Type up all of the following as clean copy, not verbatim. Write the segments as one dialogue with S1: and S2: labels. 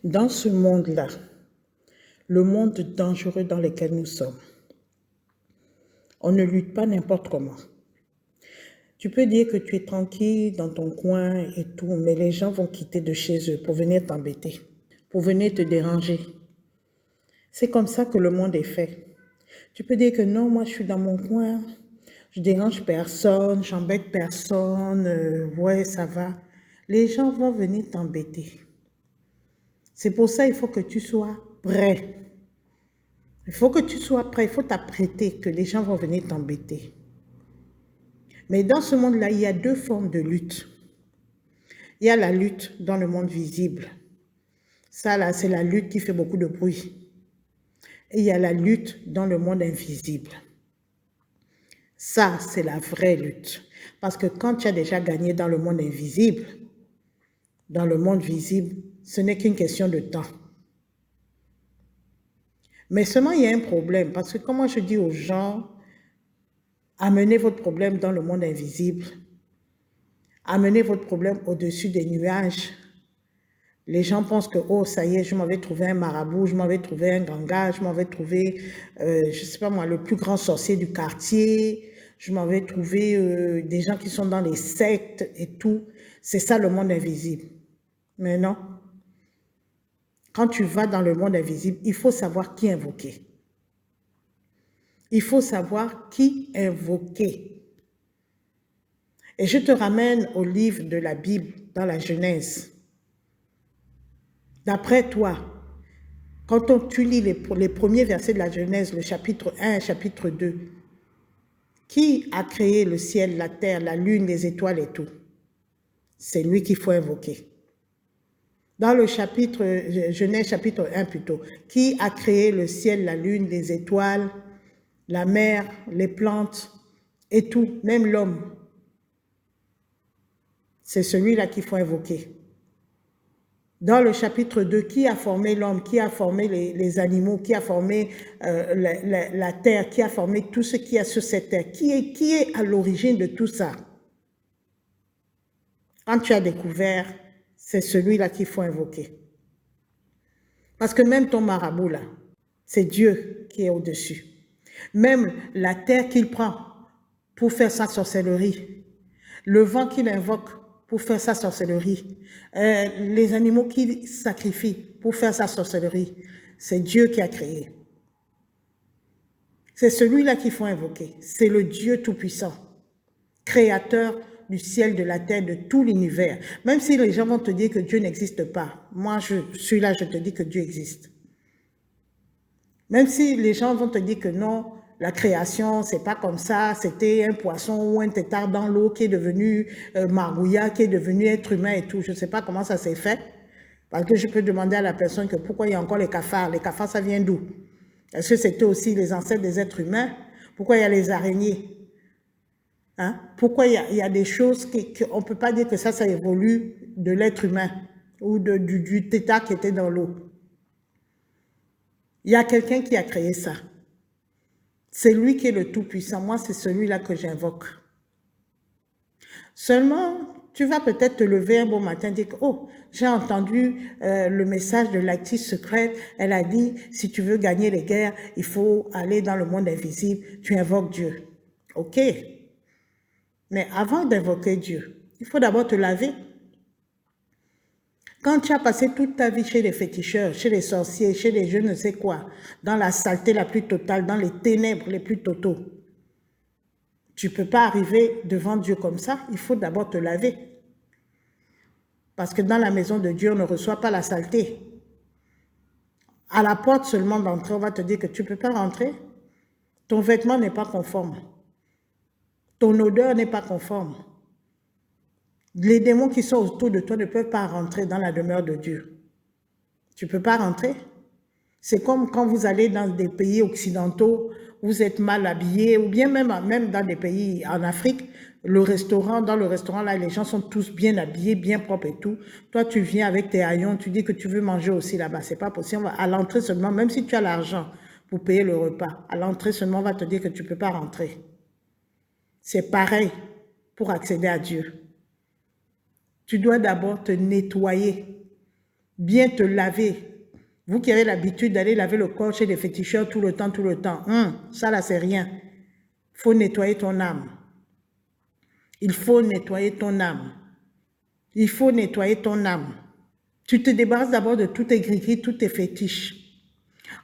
S1: Dans ce monde-là, le monde dangereux dans lequel nous sommes, on ne lutte pas n'importe comment. Tu peux dire que tu es tranquille dans ton coin et tout, mais les gens vont quitter de chez eux pour venir t'embêter, pour venir te déranger. C'est comme ça que le monde est fait. Tu peux dire que non, moi je suis dans mon coin, je dérange personne, j'embête personne, ouais, ça va. Les gens vont venir t'embêter. C'est pour ça qu'il faut que tu sois prêt. Il faut que tu sois prêt, il faut t'apprêter que les gens vont venir t'embêter. Mais dans ce monde-là, il y a deux formes de lutte. Il y a la lutte dans le monde visible. Ça, là, c'est la lutte qui fait beaucoup de bruit. Et il y a la lutte dans le monde invisible. Ça, c'est la vraie lutte. Parce que quand tu as déjà gagné dans le monde invisible, dans le monde visible, ce n'est qu'une question de temps. Mais seulement, il y a un problème. Parce que comment je dis aux gens, amenez votre problème dans le monde invisible. Amenez votre problème au-dessus des nuages. Les gens pensent que, oh, ça y est, je m'avais trouvé un marabout, je m'avais trouvé un ganga, je m'avais trouvé, je ne sais pas moi, le plus grand sorcier du quartier, je m'avais trouvé des gens qui sont dans les sectes et tout. C'est ça le monde invisible. Mais non. Quand tu vas dans le monde invisible, il faut savoir qui invoquer. Il faut savoir qui invoquer. Et je te ramène au livre de la Bible, dans la Genèse. D'après toi, quand tu lis les premiers versets de la Genèse, le chapitre 1 et chapitre 2, qui a créé le ciel, la terre, la lune, les étoiles et tout? C'est lui qu'il faut invoquer. Dans le chapitre, Genèse chapitre 1 plutôt, qui a créé le ciel, la lune, les étoiles, la mer, les plantes et tout, même l'homme? C'est celui-là qu'il faut invoquer. Dans le chapitre 2, qui a formé l'homme, qui a formé les animaux, qui a formé la terre, qui a formé tout ce qu'il y a sur cette terre? Qui est à l'origine de tout ça? Quand tu as découvert, c'est celui-là qu'il faut invoquer. Parce que même ton marabout là, c'est Dieu qui est au-dessus. Même la terre qu'il prend pour faire sa sorcellerie, le vent qu'il invoque pour faire sa sorcellerie, les animaux qu'il sacrifie pour faire sa sorcellerie, c'est Dieu qui a créé. C'est celui-là qu'il faut invoquer. C'est le Dieu Tout-Puissant, créateur du ciel, de la terre, de tout l'univers. Même si les gens vont te dire que Dieu n'existe pas, moi je suis là, je te dis que Dieu existe. Même si les gens vont te dire que non, la création, c'est pas comme ça, c'était un poisson ou un tétard dans l'eau qui est devenu margouillat, qui est devenu être humain et tout. Je ne sais pas comment ça s'est fait. Parce que je peux demander à la personne que pourquoi il y a encore les cafards. Les cafards, ça vient d'où? Est-ce que c'était aussi les ancêtres des êtres humains? Pourquoi il y a les araignées? Hein? Pourquoi il y a des choses qu'on ne peut pas dire que ça évolue de l'être humain ou du tétard qui était dans l'eau? Il y a quelqu'un qui a créé ça. C'est lui qui est le Tout-Puissant. Moi, c'est celui-là que j'invoque. Seulement, tu vas peut-être te lever un bon matin et dire que, oh, j'ai entendu le message de l'actrice secrète. Elle a dit, si tu veux gagner les guerres, il faut aller dans le monde invisible. Tu invoques Dieu. OK. Mais avant d'invoquer Dieu, il faut d'abord te laver. Quand tu as passé toute ta vie chez les féticheurs, chez les sorciers, chez les je ne sais quoi, dans la saleté la plus totale, dans les ténèbres les plus totaux, tu ne peux pas arriver devant Dieu comme ça. Il faut d'abord te laver. Parce que dans la maison de Dieu, on ne reçoit pas la saleté. À la porte seulement d'entrer, on va te dire que tu ne peux pas rentrer. Ton vêtement n'est pas conforme. Ton odeur n'est pas conforme. Les démons qui sont autour de toi ne peuvent pas rentrer dans la demeure de Dieu. Tu ne peux pas rentrer. C'est comme quand vous allez dans des pays occidentaux, vous êtes mal habillé, ou bien même dans des pays en Afrique, dans le restaurant, là, les gens sont tous bien habillés, bien propres et tout. Toi, tu viens avec tes haillons, tu dis que tu veux manger aussi là-bas. C'est pas possible. À l'entrée seulement, même si tu as l'argent pour payer le repas, à l'entrée seulement, on va te dire que tu ne peux pas rentrer. C'est pareil pour accéder à Dieu. Tu dois d'abord te nettoyer. bien te laver. Vous qui avez l'habitude d'aller laver le corps chez les féticheurs tout le temps, ça là c'est rien. Il faut nettoyer ton âme. Il faut nettoyer ton âme. Il faut nettoyer ton âme. Tu te débarrasses d'abord de tous tes gris-gris, tous tes fétiches.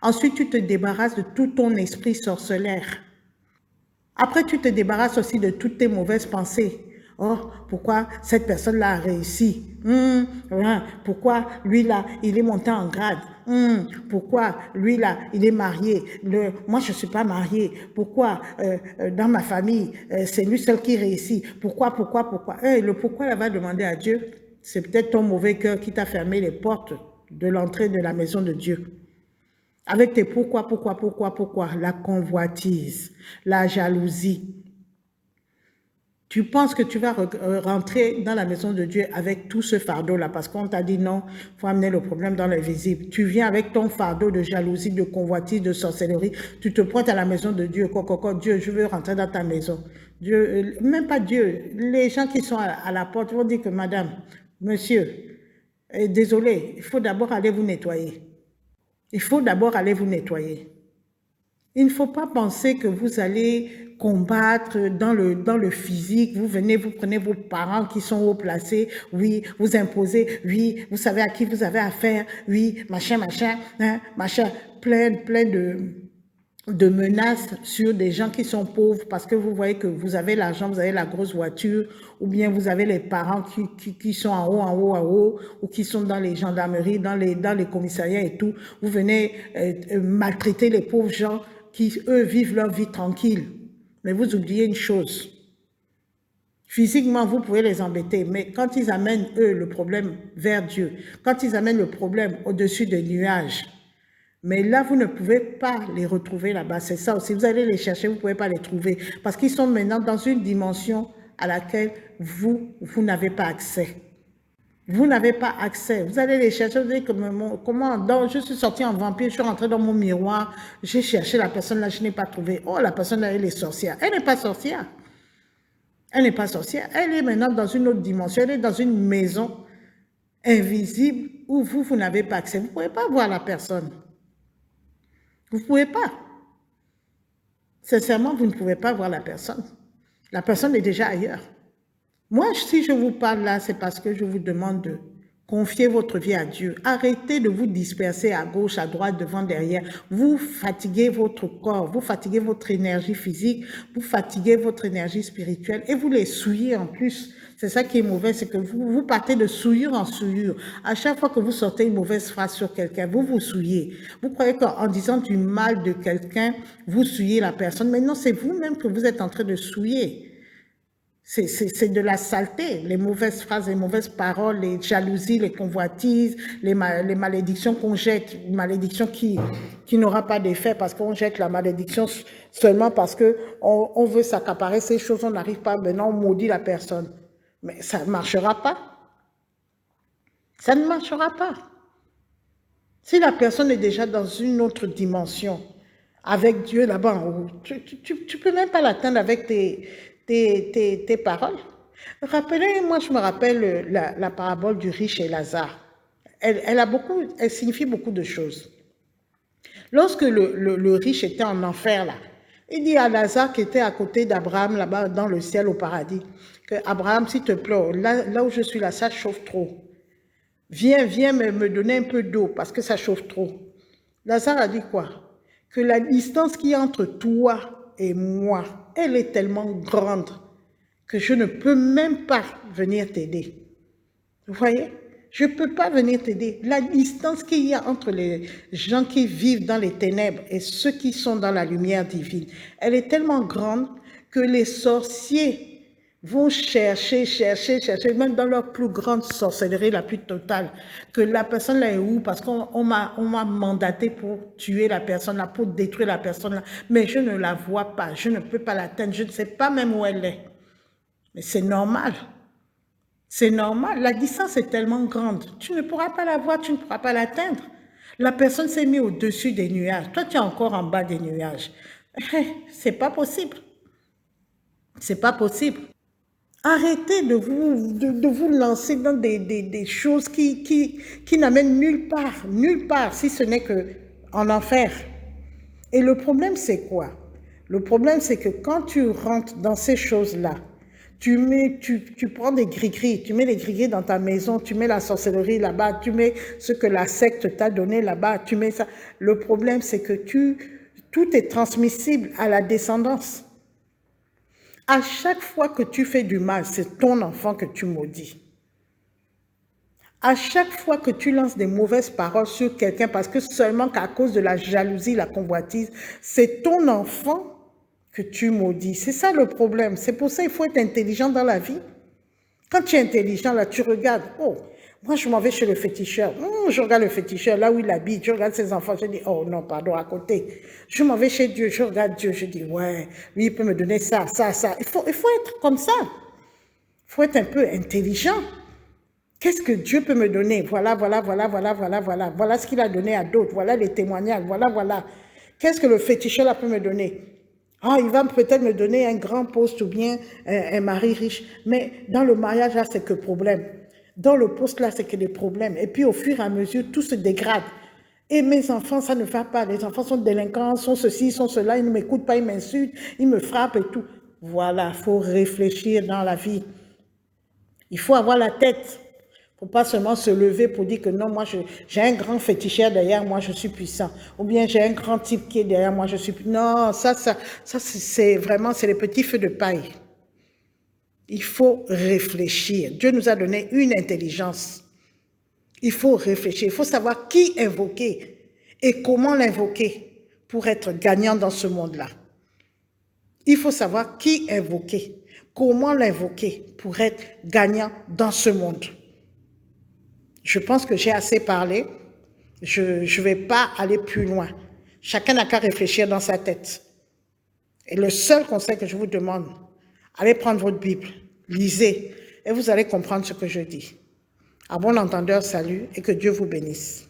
S1: Ensuite, tu te débarrasses de tout ton esprit sorcellaire. Après, tu te débarrasses aussi de toutes tes mauvaises pensées. Oh, pourquoi cette personne-là a réussi? Pourquoi lui-là, il est monté en grade? Pourquoi lui-là, il est marié? Moi, je ne suis pas mariée. Pourquoi dans ma famille, c'est lui seul qui réussit? Pourquoi? Le pourquoi, elle va demander à Dieu. C'est peut-être ton mauvais cœur qui t'a fermé les portes de l'entrée de la maison de Dieu. Avec tes pourquoi, la convoitise, la jalousie. Tu penses que tu vas rentrer dans la maison de Dieu avec tout ce fardeau-là parce qu'on t'a dit non, il faut amener le problème dans l'invisible. Tu viens avec ton fardeau de jalousie, de convoitise, de sorcellerie. Tu te pointes à la maison de Dieu. Dieu, je veux rentrer dans ta maison. Dieu, même pas Dieu. Les gens qui sont à la porte vont dire que madame, monsieur, désolé, il faut d'abord aller vous nettoyer. Il faut d'abord aller vous nettoyer. Il ne faut pas penser que vous allez combattre dans le physique. Vous venez, vous prenez vos parents qui sont haut placés. Oui, vous imposez. Oui, vous savez à qui vous avez affaire. Oui, machin, plein de menaces sur des gens qui sont pauvres parce que vous voyez que vous avez l'argent, vous avez la grosse voiture, ou bien vous avez les parents qui sont en haut, ou qui sont dans les gendarmeries, dans les commissariats et tout. Vous venez maltraiter les pauvres gens qui, eux, vivent leur vie tranquille. Mais vous oubliez une chose. Physiquement, vous pouvez les embêter, mais quand ils amènent, eux, le problème vers Dieu, quand ils amènent le problème au-dessus des nuages, mais là, vous ne pouvez pas les retrouver là-bas. C'est ça aussi. Vous allez les chercher, vous ne pouvez pas les trouver. Parce qu'ils sont maintenant dans une dimension à laquelle vous n'avez pas accès. Vous n'avez pas accès. Vous allez les chercher, vous allez comment, donc, je suis sortie en vampire, je suis rentrée dans mon miroir, j'ai cherché la personne là, je n'ai pas trouvé. Oh, la personne là, elle est sorcière. Elle n'est pas sorcière. Elle n'est pas sorcière. Elle est maintenant dans une autre dimension. Elle est dans une maison invisible où vous n'avez pas accès. Vous ne pouvez pas voir la personne. Vous ne pouvez pas. Sincèrement, vous ne pouvez pas voir la personne. La personne est déjà ailleurs. Moi, si je vous parle là, c'est parce que je vous demande de confier votre vie à Dieu. Arrêtez de vous disperser à gauche, à droite, devant, derrière. Vous fatiguez votre corps, vous fatiguez votre énergie physique, vous fatiguez votre énergie spirituelle et vous les souillez en plus. C'est ça qui est mauvais, c'est que vous partez de souillure en souillure. À chaque fois que vous sortez une mauvaise phrase sur quelqu'un, vous vous souillez. Vous croyez qu'en disant du mal de quelqu'un, vous souillez la personne. Mais non, c'est vous-même que vous êtes en train de souiller. C'est de la saleté, les mauvaises phrases, les mauvaises paroles, les jalousies, les convoitises, les malédictions qu'on jette, une malédiction qui n'aura pas d'effet parce qu'on jette la malédiction seulement parce qu'on veut s'accaparer ces choses, on n'arrive pas, maintenant on maudit la personne. Mais ça ne marchera pas. Ça ne marchera pas. Si la personne est déjà dans une autre dimension, avec Dieu là-bas en haut, tu ne peux même pas l'atteindre avec tes paroles. Moi je me rappelle la parabole du riche et Lazare. Elle signifie beaucoup de choses. Lorsque le riche était en enfer là, il dit à Lazare qui était à côté d'Abraham là-bas dans le ciel au paradis, que Abraham, s'il te plaît, là où je suis là, ça chauffe trop. Viens me donner un peu d'eau parce que ça chauffe trop. Lazare a dit quoi? Que la distance qui est entre toi et moi, elle est tellement grande que je ne peux même pas venir t'aider. Vous voyez? Je ne peux pas venir t'aider. La distance qu'il y a entre les gens qui vivent dans les ténèbres et ceux qui sont dans la lumière divine, elle est tellement grande que les sorciers vont chercher, même dans leur plus grande sorcellerie, la plus totale, que la personne là est où, parce qu'on m'a mandaté pour tuer la personne là, pour détruire la personne là, mais je ne la vois pas, je ne peux pas l'atteindre, je ne sais pas même où elle est. Mais c'est normal. C'est normal, la distance est tellement grande, tu ne pourras pas la voir, tu ne pourras pas l'atteindre. La personne s'est mise au-dessus des nuages, toi tu es encore en bas des nuages. C'est pas possible. C'est pas possible. Arrêtez de vous lancer dans des choses qui n'amènent nulle part, si ce n'est qu'en enfer. Et le problème, c'est quoi? Le problème, c'est que quand tu rentres dans ces choses-là, tu prends des gris-gris, tu mets les gris-gris dans ta maison, tu mets la sorcellerie là-bas, tu mets ce que la secte t'a donné là-bas, tu mets ça. Le problème, c'est que tout est transmissible à la descendance. À chaque fois que tu fais du mal, c'est ton enfant que tu maudis. À chaque fois que tu lances des mauvaises paroles sur quelqu'un, parce que seulement qu'à cause de la jalousie, la convoitise, c'est ton enfant que tu maudis. C'est ça le problème. C'est pour ça qu'il faut être intelligent dans la vie. Quand tu es intelligent, là, tu regardes, oh, moi je m'en vais chez le féticheur. Je regarde le féticheur, là où il habite, je regarde ses enfants, je dis, oh non, pardon, à côté. Je m'en vais chez Dieu, je regarde Dieu, je dis, ouais, lui il peut me donner ça, ça, ça. Il faut être comme ça. Il faut être un peu intelligent. Qu'est-ce que Dieu peut me donner? Voilà, voilà, voilà, voilà, voilà, voilà. Voilà ce qu'il a donné à d'autres. Voilà les témoignages. Voilà, voilà. Qu'est-ce que le féticheur là peut me donner? Ah, il va peut-être me donner un grand poste ou bien un mari riche. Mais dans le mariage là, c'est que problème. Dans le poste là, c'est que des problèmes. Et puis au fur et à mesure, tout se dégrade. Et mes enfants, ça ne va pas. Les enfants sont délinquants, sont ceci, sont cela. Ils ne m'écoutent pas, ils m'insultent, ils me frappent et tout. Voilà, il faut réfléchir dans la vie. Il faut avoir la tête. Il ne faut pas seulement se lever pour dire que non, moi j'ai un grand féticheur derrière moi, je suis puissant. Ou bien j'ai un grand type qui est derrière moi, je suis puissant. Non, ça c'est vraiment, c'est les petits feux de paille. Il faut réfléchir. Dieu nous a donné une intelligence. Il faut réfléchir. Il faut savoir qui invoquer et comment l'invoquer pour être gagnant dans ce monde-là. Il faut savoir qui invoquer, comment l'invoquer pour être gagnant dans ce monde. Je pense que j'ai assez parlé. Je ne vais pas aller plus loin. Chacun n'a qu'à réfléchir dans sa tête. Et le seul conseil que je vous demande, allez prendre votre Bible, lisez, et vous allez comprendre ce que je dis. À bon entendeur, salut, et que Dieu vous bénisse.